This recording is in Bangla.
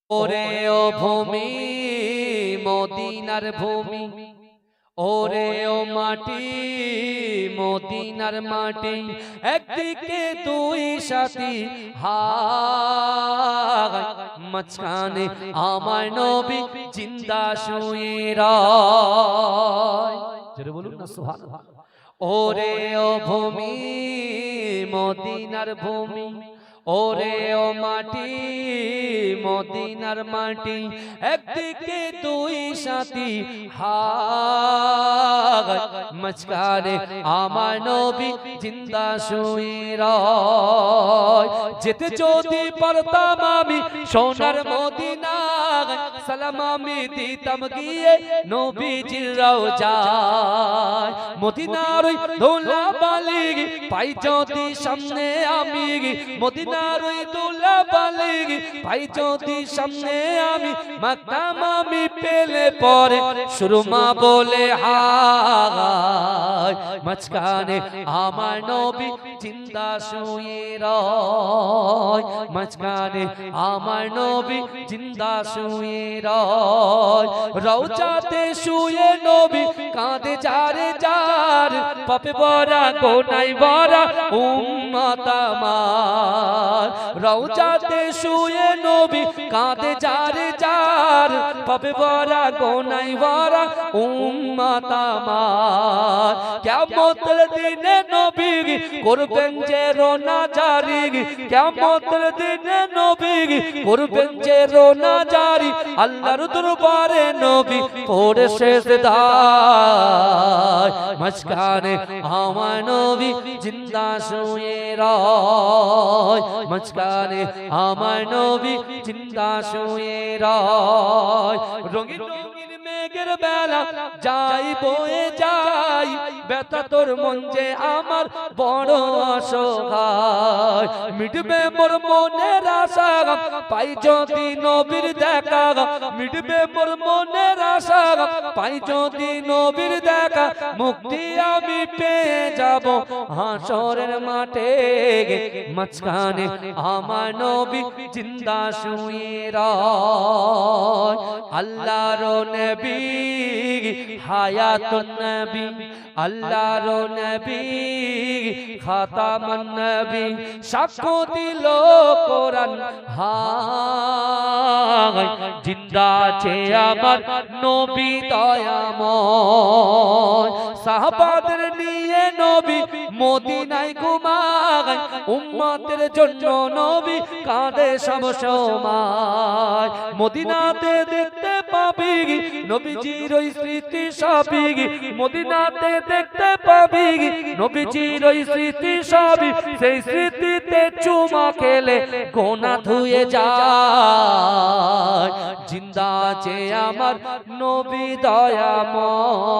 ওরে ও ভূমি মদিনার ভূমি, ওরে ও মাটি মদিনার মাটি, একদিকে দুই সাথী হায়, মাঝখানে আমার নবী জিন্দা শুয়ে রয়। জোরে বলুন না সুবহানাল্লাহ। ওরে ও ভূমি মদিনার ভূমি, ওরে ও মাটি মদিনার মাটি, একদিকে দুই সাথী হায়, মাঝখানে আমার নবী জিন্দা শুয়ে রয়। যেতে যদি পারতাম আমি সোনার মদিনায়, সালাম আমি দিতাম গিয়ে নবীজির রওজায়। মদিনার ওই ধুলাবালি পাই যদি সামনে আমি, মদিনার ওই ধুলাবালি পাই যদি সামনে আমি, মাকতাম আমি পেলে পরে সুরমা বলে হায়, মাঝখানে আমার নবী জিন্দা শুয়ে রয়, মাঝখানে আমার নবী জিন্দা শুয়ে রয়। রওজাতে শুয়ে নবী কাঁদে যারে যার, পাপে ভরা গোনায় ভরা উম্মত আমার। রওজাতে শুয়ে নবী কাঁদে যারে যার, পাপে ভরা গোনায় ভরা উম্মত আমার। কিয়ামতের দিনে নবী করবেন যে রোনা জারি, কিয়ামতের দিনে নবী করবেন যে রোনা জারি, আল্লাহর দরবারে নবী পড়ে সেজদায়, মাঝখানে আমার নবী জিন্দা শুয়ে রয়, মাঝখানে আমার নবী জিন্দা শুয়ে রয়। রঙিন রঙিন মেঘের বেলা যাই বয়ে যাই, ব্যথা তোর মন যে আমার বড় অসহায়। মিটবে মোর মনের আশা পাই যদি নবীর দেখা, মিটবে মোর মনের আশা পাই যদি নবীর দেখা, মুক্তি আমি পেয়ে যাব হাসরের মাঠে, মাঝখানে আমার নবী জিন্দা শুয়ে রয়। আল্লাহর নবী হায়াতুন নবী, আল্লাহর নবী খাতামুন নবী, সাক্ষ্য দিল কোরআন হায়, জিন্দা আছে আমার নবী দয়াময়। সাহাবাদের নিয়ে নবী মদিনায় ঘুমায়, উম্মতের জন্য নবী কাঁদে সব সময়। মদিনাতে দেখতে পাবি নবীজির ওই স্মৃতি সবই, মদিনাতে দেখতে পাবি নবীজির ওই স্মৃতি সবই, সেই স্মৃতিতে চুমা খেলে গোনা ধুয়ে যায়। জিন্দা আছে আমার নবী দয়াময়।